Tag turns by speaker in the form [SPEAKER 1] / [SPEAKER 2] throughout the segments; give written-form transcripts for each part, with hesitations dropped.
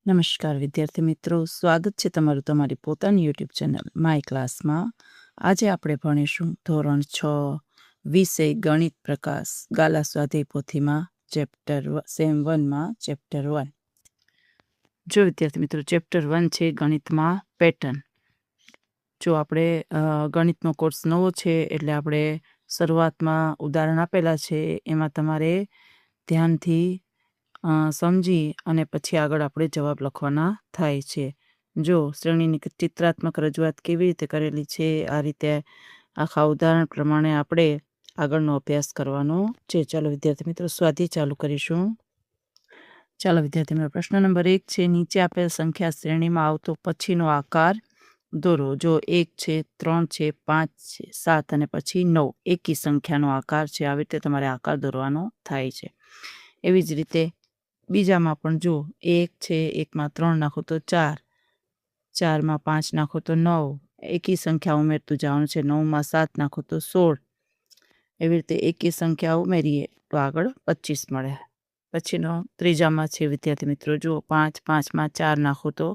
[SPEAKER 1] નમસ્કાર વિદ્યાર્થી મિત્રો, સ્વાગત છે તમારું તમારી પોતાની યુટ્યુબ ચેનલ માય ક્લાસમાં. આજે આપણે ભણીશું ધોરણ 6 વિષય ગણિત પ્રકાશ ગાલા સ્વાધ્યાય પોથીમાં ચેપ્ટર સેમ 1માં ચેપ્ટર 1. જો વિદ્યાર્થી મિત્રો, ચેપ્ટર 1 છે ગણિતમાં પેટર્ન. જો આપણે ગણિતનો કોર્સ નવો છે એટલે આપણે શરૂઆતમાં ઉદાહરણ આપેલા છે, એમાં તમારે ધ્યાનથી સમજી અને પછી આગળ આપણે જવાબ લખવાના થાય છે. જો શ્રેણીની ચિત્રાત્મક રજૂઆત કેવી રીતે કરેલી છે, આ રીતે આખા ઉદાહરણ પ્રમાણે આપણે આગળનો અભ્યાસ કરવાનો છે. ચાલો વિદ્યાર્થી મિત્રો, સ્વાધ્યાય ચાલુ કરીશું. ચાલો વિદ્યાર્થી મિત્રો, પ્રશ્ન નંબર 1 છે, નીચે આપેલ સંખ્યા શ્રેણીમાં આવતો પછીનો આકાર દોરો. જો 1 છે, 3 છે, 5 છે, 7 અને પછી 9 એકી સંખ્યાનો આકાર છે. આવી રીતે તમારે આકાર દોરવાનો થાય છે. એવી જ રીતે બીજામાં પણ જો 1 છે, 1માં 3 નાખો તો 4, 4માં 5 નાખો તો 9, એકી સંખ્યા ઉમેરતું જવાનું છે. 9માં 7 નાખો તો 16. એવી રીતે એકી સંખ્યા ઉમેરીએ તો આગળ 25 મળે. પછીનો ત્રીજામાં છે વિદ્યાર્થી મિત્રો, જુઓ 5, 5માં 4 નાખો તો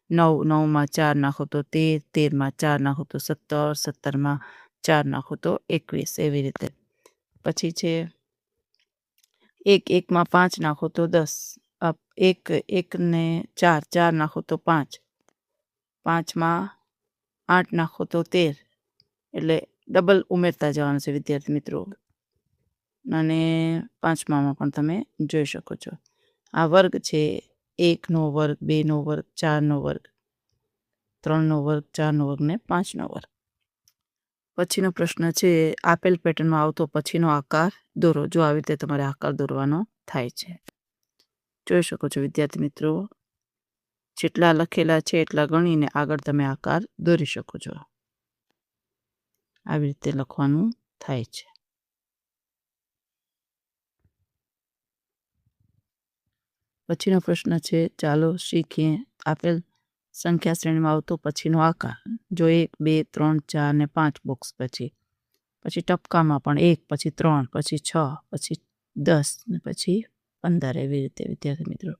[SPEAKER 1] 9, 9માં 4 નાખો તો 13, 13માં 4 નાખો તો 17, 17માં 4 નાખો તો 21. એવી રીતે પછી છે 1, 1માં 5 નાખો તો 10, 1 ને 4, 4 નાખો તો 5, 5માં 8 નાખો તો 13. એટલે ડબલ ઉમેરતા જવાનું છે વિદ્યાર્થી મિત્રો. અને 5માં પણ તમે જોઈ શકો છો. આ વર્ગ છે, 1નો વર્ગ, 2નો વર્ગ, 4નો વર્ગ, 3નો વર્ગ, 4નો વર્ગ ને 5નો વર્ગ. પછીનો પ્રશ્ન છે, આપેલ પેટર્નમાં આવતો પછીનો આકાર દોરો. જો આવી રીતે તમારે આકાર દોરવાનો થાય છે. જોઈ શકો છો વિદ્યાર્થી મિત્રો, જેટલા લખેલા છે એટલા ગણીને આગળ તમે આકાર દોરી શકો છો. આવી રીતે લખવાનું થાય છે. પછીનો પ્રશ્ન છે, ચાલો શીખીએ આપેલ સંખ્યા શ્રેણીમાં આવતો પછીનો આકાર. જો 1, 2, 3, 4 ને 5 બોક્સ પછી ટપકામાં પણ 1, પછી 3, પછી 6, પછી 10 ને પછી 15. એવી રીતે વિદ્યાર્થી મિત્રો.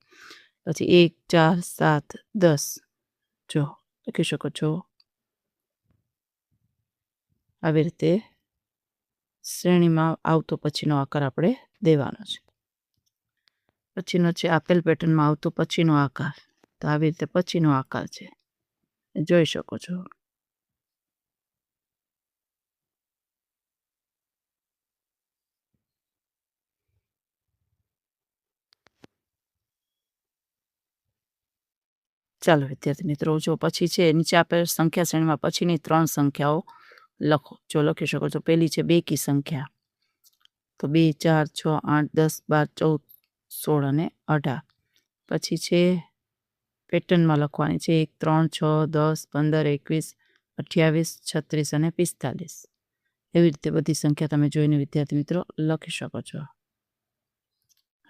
[SPEAKER 1] પછી 1, 4, 7, 10 જો લખી શકો છો. આવી રીતે શ્રેણીમાં આવતો પછીનો આકાર આપણે દેવાનો છે. પછીનો છે, આપેલ પેટર્નમાં આવતો પછીનો આકાર. તો આવી રીતે પછીનો આકાર છે, જોઈ શકો છો. ચાલો વિદ્યાર્થી મિત્રો, જો પછી છે, નીચે આપેલ સંખ્યા શ્રેણીમાં પછીની 3 સંખ્યાઓ લખો. જો લખી શકો છો. પહેલી છે બેકી સંખ્યા, તો 2, 4, 6, 8, 10, 12, 14, 16 અને 18. પછી છે પેટર્નમાં લખવાની છે 1, 3, 6, 10, 15, 21, 28, 36 અને 45. એવી રીતે બધી સંખ્યા તમે જોઈને વિદ્યાર્થી મિત્રો લખી શકો છો.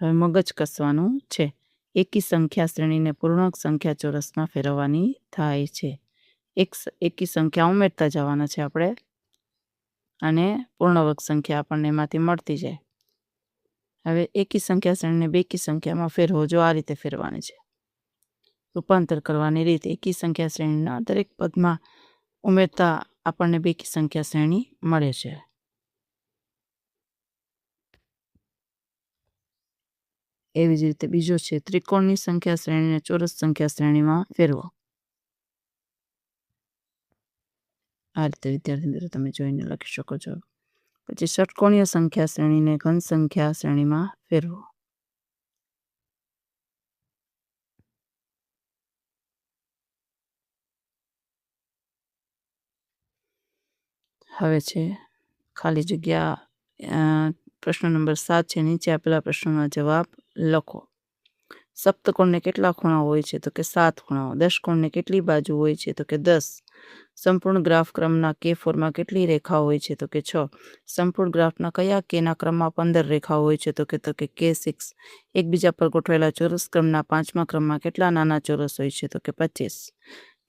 [SPEAKER 1] હવે મગજ કસવાનું છે. એકી સંખ્યા શ્રેણીને પૂર્ણાંક સંખ્યા ચોરસમાં ફેરવવાની થાય છે. એકી સંખ્યા ઉમેરતા જવાના છે આપણે, અને પૂર્ણવર્ગ સંખ્યા આપણને એમાંથી મળતી જાય. હવે એકી સંખ્યા શ્રેણીને બેકી સંખ્યામાં ફેરવો. જો આ રીતે ફેરવાની છે. રૂપાંતર કરવાની રીત, એકી સંખ્યા શ્રેણીના દરેક પદમાં ઉમેરતા આપણને બેકી સંખ્યા શ્રેણી મળે છે. એવી જ રીતે બીજો છે, ત્રિકોણની સંખ્યા શ્રેણીને ચોરસ સંખ્યા શ્રેણીમાં ફેરવો. આ રીતે વિદ્યાર્થી મિત્રો તમે જોઈને લખી શકો છો. પછી ષટકોણીય સંખ્યા શ્રેણીને ઘન સંખ્યા શ્રેણીમાં ફેરવો. હવે છે ખાલી જગ્યા. પ્રશ્ન નંબર 7 છે, નીચે આપેલા પ્રશ્નોના જવાબ લખો. સપ્તકોણને કેટલા ખૂણા હોય છે? તો કે 7 ખૂણાઓ. દશકોણને કેટલી બાજુ હોય છે? તો કે 10. સંપૂર્ણ ગ્રાફ ક્રમના કે ફોરમાં કેટલી રેખાઓ હોય છે? તો કે 6. સંપૂર્ણ ગ્રાફના કયા કેના ક્રમમાં 15 રેખાઓ હોય છે? તો કે K6. એકબીજા પર ગોઠવેલા ચોરસ ક્રમના 5મા ક્રમમાં કેટલા નાના ચોરસ હોય છે? તો કે 25.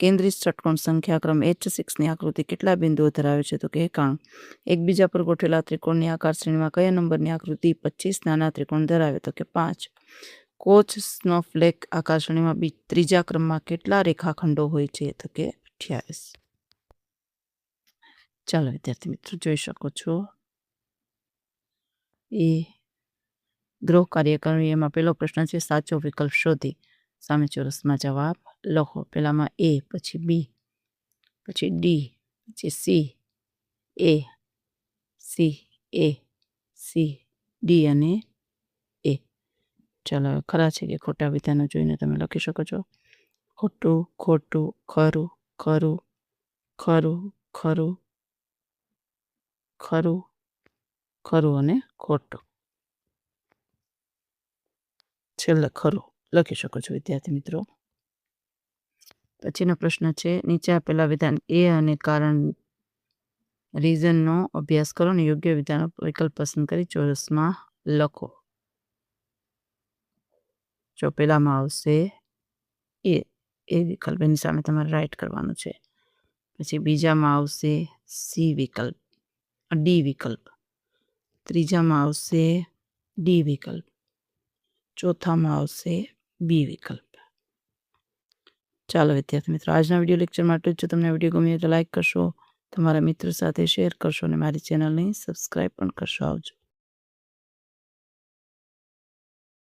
[SPEAKER 1] કેન્દ્રિત ષટકોણ સંખ્યા ક્રમ H6ની આકૃતિ કેટલા બિંદુઓ ધરાવે છે? તો કે 91. એકબીજા પર ગોઠવેલા ત્રિકોણની આકાર શ્રેણીમાં કયા નંબરની આકૃતિ 25 નાના ત્રિકોણ ધરાવે? તો કે 5. કોચ સ્નોફ્લેક આકાશવાણીમાં ત્રીજા ક્રમમાં કેટલા રેખાખંડો હોય છે? તો કે 28. ચાલો વિદ્યાર્થી મિત્રો જોઈ શકો છો. એ ગ્રહ કાર્ય કરવી એમાં પહેલો પ્રશ્ન છે સાચો વિકલ્પ શોધી સામે ચોરસમાં જવાબ લખો. પહેલામાં A, પછી B, પછી D, પછી C, A, C, A, C, D અને A. ચાલો ખરા છે કે ખોટા વિધાનો જોઈને તમે લખી શકો છો. ખોટું, ખોટું, ખરું, ખરું, ખરું, ખરું, ખરું, ખરું અને ખોટું. છેલ્લે ખરું લખી શકો છો વિદ્યાર્થી મિત્રો. પછીનો પ્રશ્ન છે નીચે આપેલા વિધાન એ અને કારણ રીઝનનો અભ્યાસ કરો અને યોગ્ય વિધાનો વિકલ્પ પસંદ કરી ચોરસમાં લખો. જો પહેલામાં આવશે એ વિકલ્પ, એની સામે તમારે રાઈટ કરવાનું છે. પછી બીજામાં આવશે સી વિકલ્પ, ડી વિકલ્પ. ત્રીજામાં આવશે ડી વિકલ્પ. ચોથામાં આવશે બી વિકલ્પ. ચાલો વિદ્યાર્થી મિત્રો આજના વિડીયો લેક્ચર માટે જો તમને વિડીયો ગમે તો લાઈક કરશો, તમારા મિત્રો સાથે શેર કરશો અને મારી ચેનલને સબસ્ક્રાઈબ પણ કરશો. આવજો.